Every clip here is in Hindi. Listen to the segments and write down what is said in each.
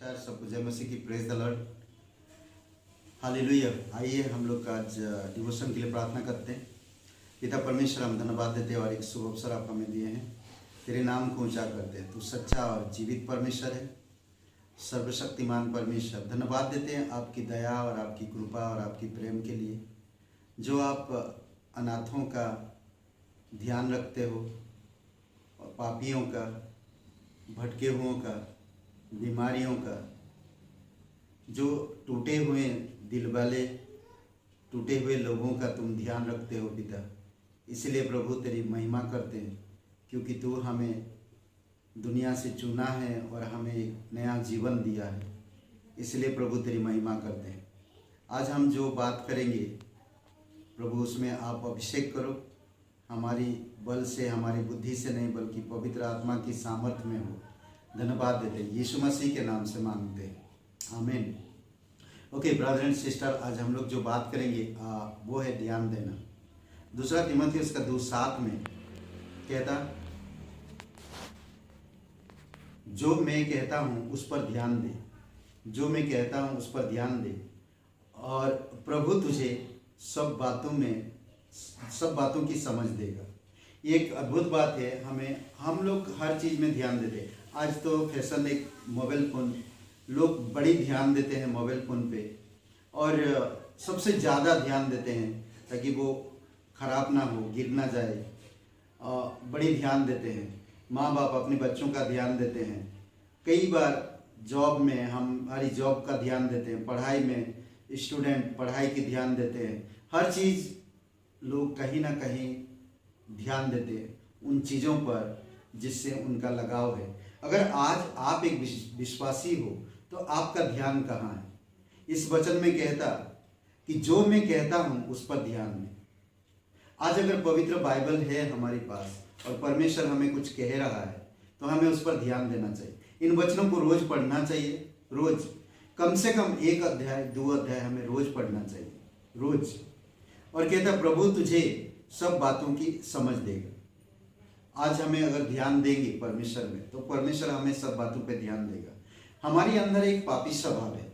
नमस्कार सबको, जय मसीह की। Praise the Lord, hallelujah. आइए हम लोग आज डिवोशन के लिए प्रार्थना करते हैं। पिता परमेश्वर, हम धन्यवाद देते हैं और एक शुभ अवसर आप हमें दिए हैं। तेरे नाम को ऊंचा करते हैं। तू सच्चा और जीवित परमेश्वर है, सर्वशक्तिमान परमेश्वर। धन्यवाद देते हैं आपकी दया और आपकी कृपा और आपकी प्रेम के लिए, जो आप अनाथों का ध्यान रखते हो और पापियों का, भटके हुओं का, बीमारियों का, जो टूटे हुए दिल वाले, टूटे हुए लोगों का तुम ध्यान रखते हो पिता। इसलिए प्रभु तेरी महिमा करते हैं, क्योंकि तू हमें दुनिया से चुना है और हमें एक नया जीवन दिया है। इसलिए प्रभु तेरी महिमा करते हैं। आज हम जो बात करेंगे प्रभु, उसमें आप अभिषेक करो। हमारी बल से, हमारी बुद्धि से नहीं, बल्कि पवित्र आत्मा की सामर्थ्य में हो। धन्यवाद देते हैं, यीशु मसीह के नाम से मांगते हैं, आमीन। ओके ब्रदर एंड सिस्टर, आज हम लोग जो बात करेंगे वो है ध्यान देना। दूसरा तीमुथियुस का 2:7 में कहता, जो मैं कहता हूँ उस पर ध्यान दे, जो मैं कहता हूँ उस पर ध्यान दे, और प्रभु तुझे सब बातों की समझ देगा। ये एक अद्भुत बात है। हम लोग हर चीज़ में ध्यान देते हैं। आज तो फैशन एक मोबाइल फ़ोन, लोग बड़ी ध्यान देते हैं मोबाइल फ़ोन पे, और सबसे ज़्यादा ध्यान देते हैं ताकि वो ख़राब ना हो, गिर ना जाए। बड़ी ध्यान देते हैं। माँ बाप अपने बच्चों का ध्यान देते हैं। कई बार जॉब में हमारी जॉब का ध्यान देते हैं, पढ़ाई में स्टूडेंट पढ़ाई की ध्यान देते हैं। हर चीज़ लोग कहीं ना कहीं ध्यान देते हैं उन चीज़ों पर जिससे उनका लगाव है। अगर आज आप एक विश्वासी हो तो आपका ध्यान कहाँ है? इस वचन में कहता कि जो मैं कहता हूँ उस पर ध्यान दें। आज अगर पवित्र बाइबल है हमारे पास और परमेश्वर हमें कुछ कह रहा है तो हमें उस पर ध्यान देना चाहिए। इन वचनों को रोज पढ़ना चाहिए। रोज कम से कम 1 अध्याय 2 अध्याय हमें रोज पढ़ना चाहिए, रोज। और कहता प्रभु तुझे सब बातों की समझ देगा। आज हमें अगर ध्यान देंगे परमेश्वर में तो परमेश्वर हमें सब बातों पे ध्यान देगा। हमारे अंदर एक पापी स्वभाव है,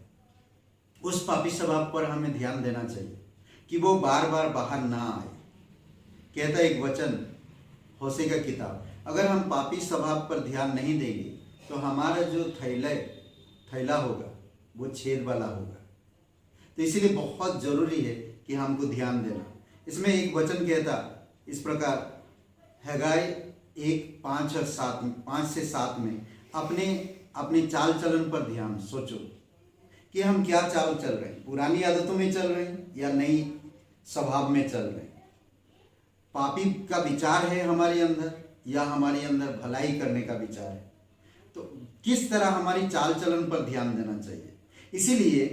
उस पापी स्वभाव पर हमें ध्यान देना चाहिए कि वो बार बार बाहर ना आए। कहता एक वचन होशे का किताब, अगर हम पापी स्वभाव पर ध्यान नहीं देंगे तो हमारा जो थैला होगा वो छेद वाला होगा। तो इसीलिए बहुत जरूरी है कि हमको ध्यान देना। इसमें एक वचन कहता इस प्रकार, हगाई 1:5 से 7 में अपने चाल चलन पर ध्यान सोचो कि हम क्या चाल चल रहे हैं। पुरानी आदतों में चल रहे हैं या नई स्वभाव में चल रहे हैं? पापी का विचार है हमारे अंदर या हमारे अंदर भलाई करने का विचार है? तो किस तरह हमारी चाल चलन पर ध्यान देना चाहिए। इसीलिए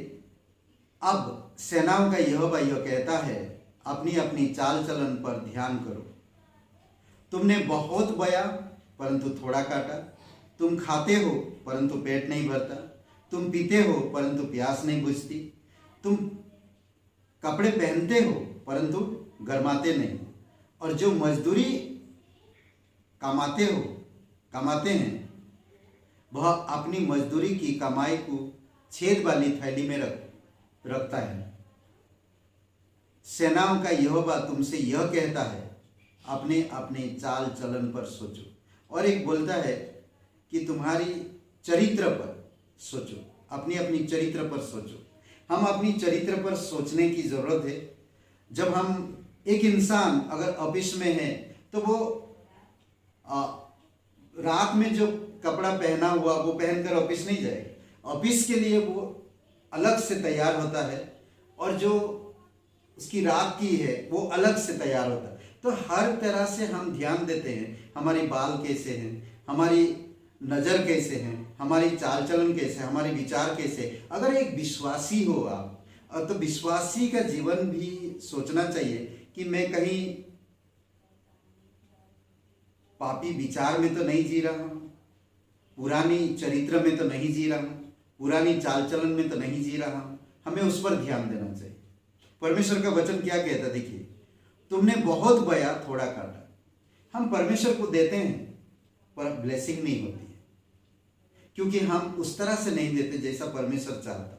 अब सेनाओं का यहोवा यह कहता है, अपनी अपनी चाल चलन पर ध्यान करो। तुमने बहुत बोया परंतु थोड़ा काटा, तुम खाते हो परंतु पेट नहीं भरता, तुम पीते हो परंतु प्यास नहीं बुझती, तुम कपड़े पहनते हो परंतु गरमाते नहीं, और जो मजदूरी कमाते हैं वह अपनी मजदूरी की कमाई को छेद वाली थैली में रखता है। सेनाओं का यहोवा तुमसे यह कहता है, अपने अपने चाल चलन पर सोचो। और एक बोलता है कि तुम्हारी चरित्र पर सोचो, अपनी अपनी चरित्र पर सोचो। हम अपनी चरित्र पर सोचने की जरूरत है। जब हम एक इंसान अगर ऑफिस में है तो वो रात में जो कपड़ा पहना हुआ वो पहनकर ऑफिस नहीं जाएगा। ऑफिस के लिए वो अलग से तैयार होता है, और जो उसकी रात की है वो अलग से तैयार होता है। तो हर तरह से हम ध्यान देते हैं, हमारे बाल कैसे हैं, हमारी नज़र कैसे हैं, हमारी चाल चलन कैसे, हमारे विचार कैसे। अगर एक विश्वासी हो आप, तो विश्वासी का जीवन भी सोचना चाहिए कि मैं कहीं पापी विचार में तो नहीं जी रहा हूँ, पुरानी चरित्र में तो नहीं जी रहा हूँ, पुरानी चाल चलन में तो नहीं जी रहा हूँ। हमें उस पर ध्यान देना चाहिए। परमेश्वर का वचन क्या कहता, देखिए, तुमने बहुत बोया थोड़ा काटा। हम परमेश्वर को देते हैं पर ब्लेसिंग नहीं होती है। क्योंकि हम उस तरह से नहीं देते जैसा परमेश्वर चाहता।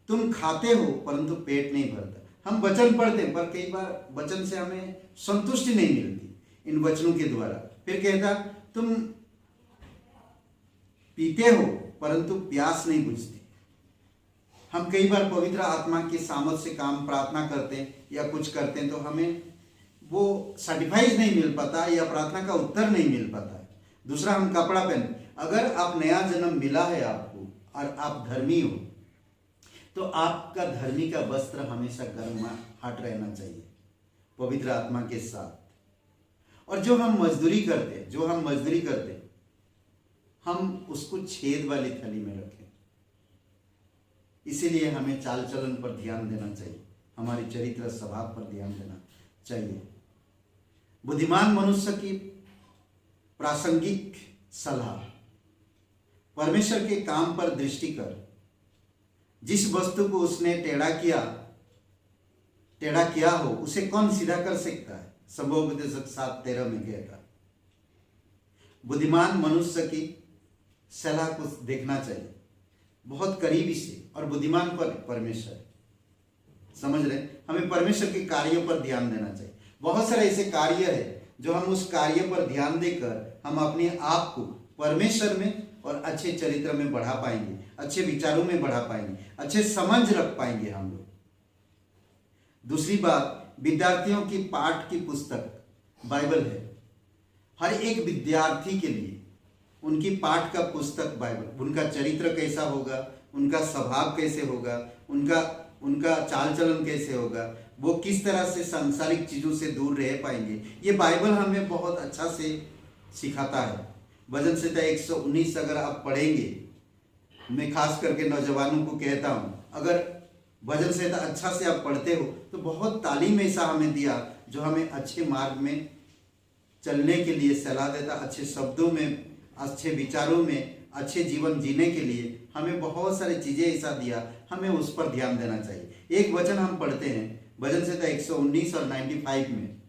तुम खाते हो परंतु पेट नहीं भरता। हम वचन पढ़ते हैं पर कई बार वचन से हमें संतुष्टि नहीं मिलती इन वचनों के द्वारा। फिर कहता तुम पीते हो परंतु प्यास नहीं बुझती। हम कई बार पवित्र आत्मा की सामर्थ से काम प्रार्थना करते हैं या कुछ करते हैं तो हमें वो सर्टिफाइज नहीं मिल पाता या प्रार्थना का उत्तर नहीं मिल पाता है। दूसरा, हम कपड़ा पहन, अगर आप नया जन्म मिला है आपको और आप धर्मी हो तो आपका धर्मी का वस्त्र हमेशा गर्माहट रहना चाहिए पवित्र आत्मा के साथ। और जो हम मजदूरी करते हम उसको छेद वाली थैली में रखें। इसीलिए हमें चाल चलन पर ध्यान देना चाहिए, हमारे चरित्र स्वभाव पर ध्यान देना चाहिए। बुद्धिमान मनुष्य की प्रासंगिक सलाह, परमेश्वर के काम पर दृष्टि कर। जिस वस्तु को उसने टेढ़ा किया हो उसे कौन सीधा कर सकता है? संभवोपदेशक 7:13 में कहता। बुद्धिमान मनुष्य की सलाह को देखना चाहिए बहुत करीबी से, और बुद्धिमान पर परमेश्वर, समझ रहे, हमें परमेश्वर के कार्यों पर ध्यान देना चाहिए। बहुत सारे ऐसे कार्य है जो हम उस कार्य पर ध्यान देकर हम अपने आप को परमेश्वर में और अच्छे चरित्र में बढ़ा पाएंगे, अच्छे विचारों में बढ़ा पाएंगे, अच्छे समझ रख पाएंगे हम लोग। दूसरी बात, विद्यार्थियों की पाठ की पुस्तक बाइबल है। हर एक विद्यार्थी के लिए उनकी पाठ का पुस्तक बाइबल, उनका चरित्र कैसा होगा, उनका स्वभाव कैसे होगा, उनका चाल चलन कैसे होगा, वो किस तरह से सांसारिक चीज़ों से दूर रह पाएंगे, ये बाइबल हमें बहुत अच्छा से सिखाता है। भजन संहिता 119 अगर आप पढ़ेंगे, मैं खास करके नौजवानों को कहता हूँ, अगर भजन संहिता अच्छा से आप पढ़ते हो तो बहुत तालीम ऐसा हमें दिया जो हमें अच्छे मार्ग में चलने के लिए सलाह देता, अच्छे शब्दों में, अच्छे विचारों में, अच्छे जीवन जीने के लिए हमें बहुत सारी चीज़ें ऐसा दिया, हमें उस पर ध्यान देना चाहिए। एक वचन हम पढ़ते हैं भजन संहिता 119 और 95 में,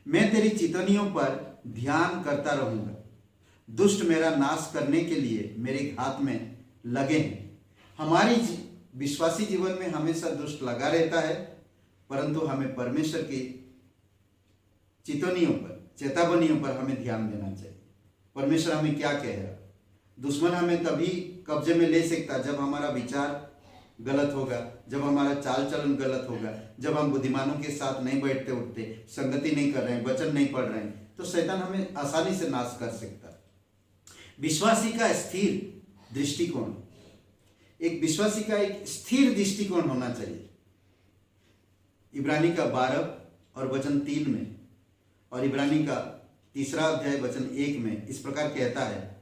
मैं तेरी चितौनियों पर ध्यान करता रहूँगा, दुष्ट मेरा नाश करने के लिए मेरे घात में लगे हैं। हमारी विश्वासी जीवन में हमेशा दुष्ट लगा रहता है, परंतु हमें परमेश्वर की चितौनियों पर, चेतावनियों पर हमें ध्यान देना चाहिए। परमेश्वर हमें क्या कह रहा है? दुश्मन हमें तभी कब्जे में ले सकता जब हमारा विचार गलत होगा, जब हमारा चाल चलन गलत होगा, जब हम बुद्धिमानों के साथ नहीं बैठते उठते, संगति नहीं कर रहे हैं, वचन नहीं पढ़ रहे हैं, तो शैतान हमें आसानी से नाश कर सकता है। विश्वासी का स्थिर दृष्टिकोण, एक विश्वासी का एक स्थिर दृष्टिकोण होना चाहिए। इब्रानी का 12 और वचन 3 में और इब्रानी का 3 अध्याय वचन 1 में इस प्रकार कहता है,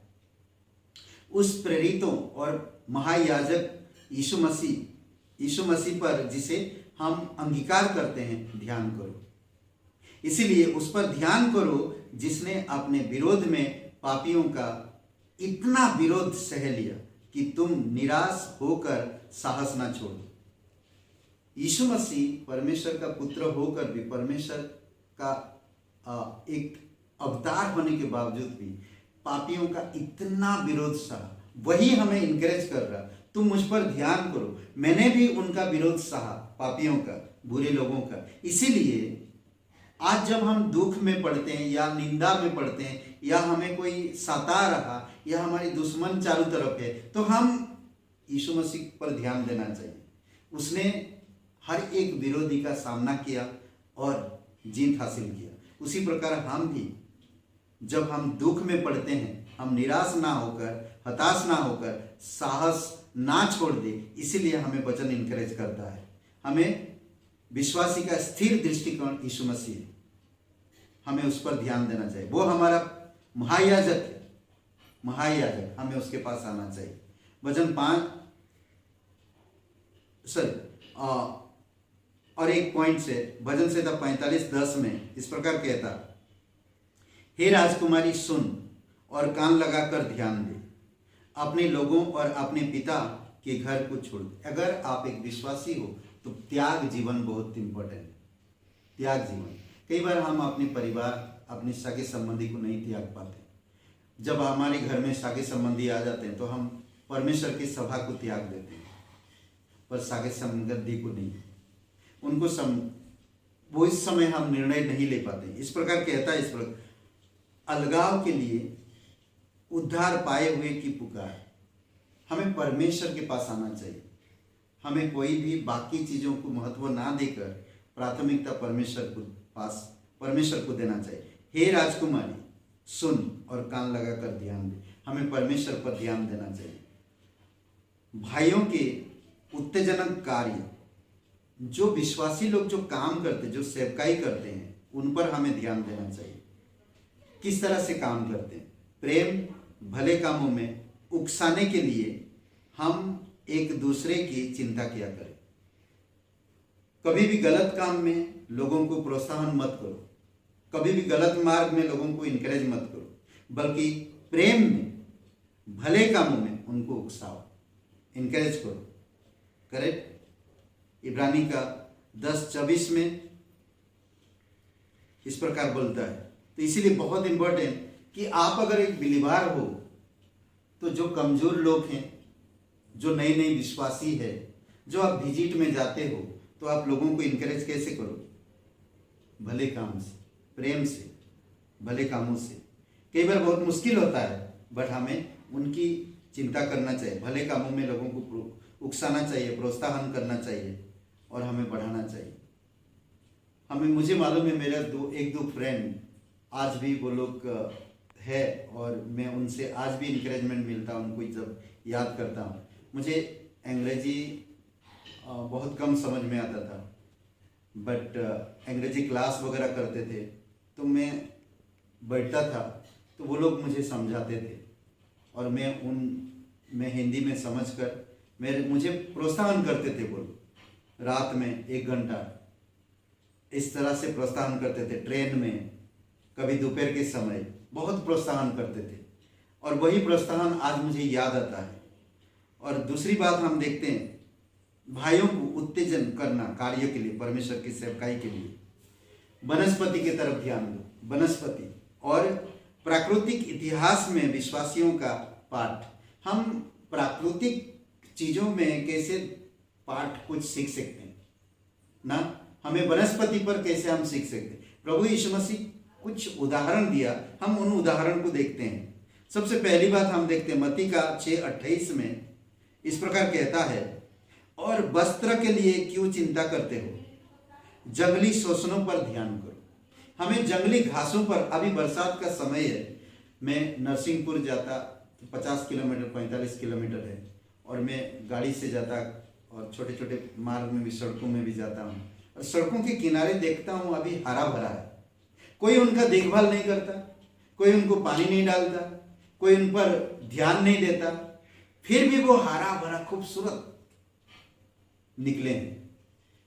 उस प्रेरितों और महायाजक यीशु मसीह पर जिसे हम अंगीकार करते हैं ध्यान करो। इसीलिए उस पर ध्यान करो जिसने अपने विरोध में पापियों का इतना विरोध सह लिया कि तुम निराश होकर साहस ना छोड़ो। यीशु मसीह परमेश्वर का पुत्र होकर भी, परमेश्वर का एक अवतार होने के बावजूद भी पापियों का इतना विरोध सहा। वही हमें इनकरेज कर रहा, तुम मुझ पर ध्यान करो, मैंने भी उनका विरोध सहा, पापियों का, बुरे लोगों का। इसीलिए आज जब हम दुख में पड़ते हैं या निंदा में पड़ते हैं या हमें कोई सता रहा या हमारी दुश्मन चारों तरफ है, तो हम यीशु मसीह पर ध्यान देना चाहिए। उसने हर एक विरोधी का सामना किया और जीत हासिल किया। उसी प्रकार हम भी जब हम दुख में पड़ते हैं, हम निराश ना होकर, हताश ना होकर, साहस ना छोड़ दे। इसीलिए हमें वचन इनकरेज करता है। हमें विश्वासी का स्थिर दृष्टिकोण यीशु मसीह है, हमें उस पर ध्यान देना चाहिए। वो हमारा महायाजक है, महायाजक, हमें उसके पास आना चाहिए। वचन 5 और एक पॉइंट से भजन संहिता 45:10 में इस प्रकार कहता, हे राजकुमारी सुन और कान लगाकर ध्यान दे, अपने लोगों और अपने पिता के घर को छोड़ दे। अगर आप एक विश्वासी हो तो त्याग जीवन बहुत इंपॉर्टेंट है। त्याग जीवन, कई बार हम अपने परिवार, अपने सगे संबंधी को नहीं त्याग पाते। जब हमारे घर में सगे संबंधी आ जाते हैं तो हम परमेश्वर की सभा को त्याग देते हैं, पर सागे समगद्दी को नहीं। उनको वो इस समय हम निर्णय नहीं ले पाते। इस प्रकार कहता है, इस प्रकार अलगाव के लिए उद्धार पाए हुए की पुकार। हमें परमेश्वर के पास आना चाहिए। हमें कोई भी बाकी चीज़ों को महत्व ना देकर प्राथमिकता परमेश्वर को देना चाहिए। हे राजकुमारी, सुन और कान लगाकर ध्यान दे। हमें परमेश्वर पर ध्यान देना चाहिए। भाइयों के उत्तेजनक कार्य, जो विश्वासी लोग जो काम करते, जो सेवकाई करते हैं, उन पर हमें ध्यान देना चाहिए। किस तरह से काम करते हैं? प्रेम भले कामों में उकसाने के लिए हम एक दूसरे की चिंता किया करें। कभी भी गलत काम में लोगों को प्रोत्साहन मत करो, कभी भी गलत मार्ग में लोगों को इनकरेज मत करो, बल्कि प्रेम में भले कामों में उनको उकसाओ, इनकरेज करो। करेक्ट। इब्रानी का 10:24 में इस प्रकार बोलता है। तो इसीलिए बहुत इंपॉर्टेंट कि आप अगर एक बिलीवार हो तो जो कमजोर लोग हैं, जो नए नए विश्वासी है, जो आप विजिट में जाते हो, तो आप लोगों को इनकरेज कैसे करो? भले काम से, प्रेम से, भले कामों से। कई बार बहुत मुश्किल होता है, बट हमें उनकी चिंता करना चाहिए। भले कामों में लोगों को उकसाना चाहिए, प्रोत्साहन करना चाहिए और हमें बढ़ाना चाहिए। मुझे मालूम है, मेरा एक दो फ्रेंड आज भी वो लोग है और मैं उनसे आज भी इंकरेजमेंट मिलता है। उनको जब याद करता हूँ, मुझे अंग्रेजी बहुत कम समझ में आता था, बट अंग्रेजी क्लास वगैरह करते थे तो मैं बैठता था तो वो लोग मुझे समझाते थे और मैं हिंदी में समझकर मुझे प्रोत्साहन करते थे। वो लोग रात में 1 घंटा इस तरह से प्रोत्साहन करते थे, ट्रेन में, कभी दोपहर के समय बहुत प्रोत्साहन करते थे और वही प्रोत्साहन आज मुझे याद आता है। और दूसरी बात हम देखते हैं, भाइयों को उत्तेजन करना कार्य के लिए, परमेश्वर की सेवकाई के लिए। वनस्पति की तरफ ध्यान दो। वनस्पति और प्राकृतिक इतिहास में विश्वासियों का पाठ। हम प्राकृतिक चीजों में कैसे पाठ कुछ सीख सकते हैं ना, हमें वनस्पति पर कैसे हम सीख सकते हैं। प्रभु यीशु मसीह कुछ उदाहरण दिया, हम उन उदाहरण को देखते हैं। सबसे पहली बात हम देखते हैं मत्ती का 6:28 में इस प्रकार कहता है, और वस्त्र के लिए क्यों चिंता करते हो, जंगली शोषणों पर ध्यान करो। हमें जंगली घासों पर, अभी बरसात का समय है, मैं नरसिंहपुर जाता तो 50 किलोमीटर 45 किलोमीटर है और मैं गाड़ी से जाता और छोटे छोटे मार्ग में भी, सड़कों में भी जाता हूँ और सड़कों के किनारे देखता हूँ अभी हरा भरा है। कोई उनका देखभाल नहीं करता, कोई उनको पानी नहीं डालता, कोई उन पर ध्यान नहीं देता, फिर भी वो हरा भरा खूबसूरत निकले हैं।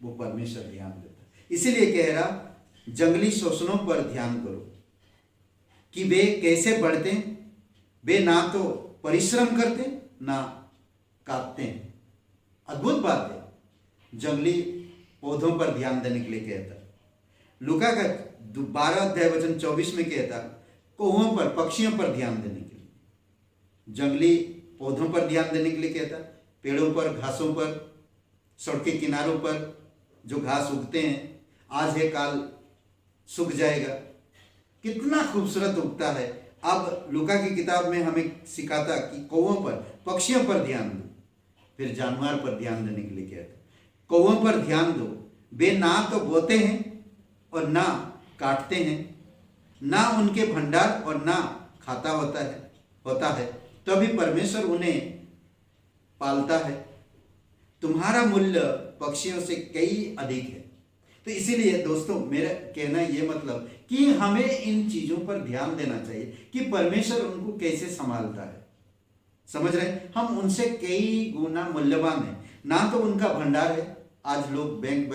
वो परमेश्वर ध्यान देता। इसीलिए कह रहा, जंगली शोषणों पर ध्यान करो कि वे कैसे बढ़ते हैं। वे ना तो परिश्रम करते ना काटते हैं। अद्भुत बात है। जंगली पौधों पर ध्यान देने के लिए कहता। लूका का 12:24 में कहता, कौवों पर, पक्षियों पर ध्यान देने के लिए। जंगली पौधों पर ध्यान देने के लिए कहता, पेड़ों पर, घासों पर, सड़क के किनारों पर जो घास उगते हैं, आज है काल सूख जाएगा, कितना खूबसूरत उगता है। अब लूका की किताब में हमें सिखाता कि कौवों पर, पक्षियों पर ध्यान दो। फिर जानवर पर ध्यान देने के लिए कहता, कौवों पर ध्यान दो, वे ना तो बोते हैं और ना काटते हैं, ना उनके भंडार और ना खाता होता है, तो भी परमेश्वर उन्हें पालता है। तुम्हारा मूल्य पक्षियों से कई अधिक है। तो इसीलिए दोस्तों, मेरा कहना ये मतलब कि हमें इन चीजों पर ध्यान देना चाहिए कि परमेश्वर उनको कैसे संभालता है। समझ रहे हैं? हम उनसे कई गुना मूल्यवान है। ना तो उनका भंडार है, आज लोग बैंक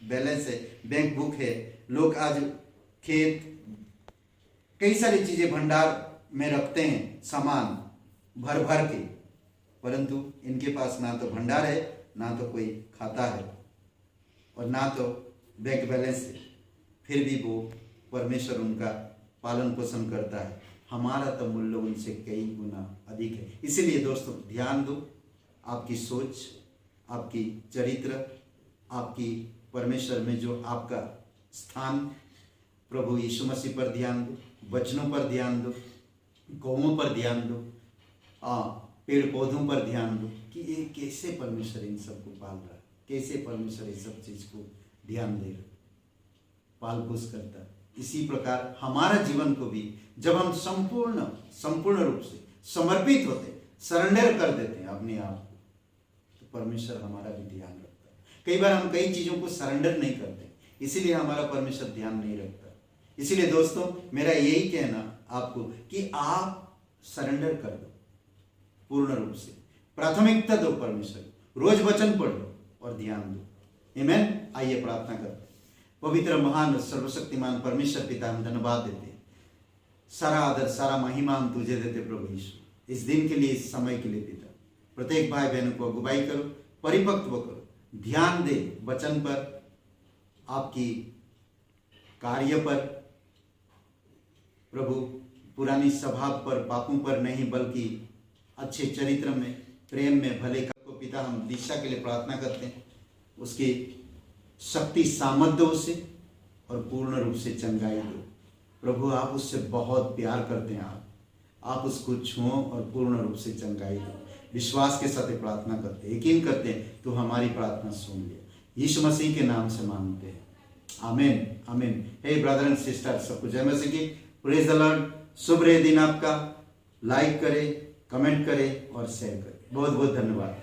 बैलेंस है, बैंक बुक है, लोग आज खेत, कई सारी चीजें भंडार में रखते हैं, सामान भर भर के, परंतु इनके पास ना तो भंडार है, ना तो कोई खाता है और ना तो बैंक बैलेंस है। फिर भी वो परमेश्वर उनका पालन पोषण करता है। हमारा तो मूल्य उनसे कई गुना अधिक है। इसीलिए दोस्तों ध्यान दो, आपकी सोच, आपकी चरित्र, आपकी परमेश्वर में जो आपका स्थान, प्रभु यीशु मसीह पर ध्यान दो, वचनों पर ध्यान दो, गौओं पर ध्यान दो, पेड़ पौधों पर ध्यान दो कि ये कैसे परमेश्वर इन सबको पाल रहा है, कैसे परमेश्वर इस सब चीज को ध्यान दे रहा, पाल पोस करता है। इसी प्रकार हमारा जीवन को भी जब हम संपूर्ण रूप से समर्पित होते, सरेंडर कर देते हैं अपने आप को, तो परमेश्वर हमारा भी ध्यान रखता है। कई बार हम कई चीजों को सरेंडर नहीं करते, इसीलिए हमारा परमेश्वर ध्यान नहीं रखता। इसीलिए दोस्तों मेरा यही कहना आपको कि आप सरेंडर कर दो पूर्ण रूप से, प्राथमिकता दो परमेश्वर, रोज वचन पढ़ो और ध्यान दो। आमीन। आइए प्रार्थना करते हैं। पवित्र महान सर्वशक्तिमान परमेश्वर पिता, हम धन्यवाद देते हैं, सारा आदर सारा महिमा हम तुझे देते प्रभु यीशु, इस दिन के लिए, इस समय के लिए पिता। प्रत्येक भाई बहनों को अगुवाई करो, परिपक्व करो, ध्यान दे वचन पर, आपकी कार्य पर प्रभु, पुरानी स्वभाव पर, पापों पर नहीं, बल्कि अच्छे चरित्र में, प्रेम में, भले को पिता हम दिशा के लिए प्रार्थना करते हैं, उसकी शक्ति सामर्थ्य उसे और पूर्ण रूप से चंगाई दो प्रभु। आप उससे बहुत प्यार करते हैं, आप उसको छुओ और पूर्ण रूप से चंगाई दो। विश्वास के साथ प्रार्थना करते हैं, यकीन करते हैं तो हमारी प्रार्थना सुन ले। यीशु मसीह के नाम से मांगते हैं, आमीन आमीन। हे ब्रदर एंड सिस्टर, सबको जय मसीह की, प्रेज द लॉर्ड। शुभ रहे दिन आपका। लाइक करें, कमेंट करें और शेयर करें। बहुत बहुत धन्यवाद।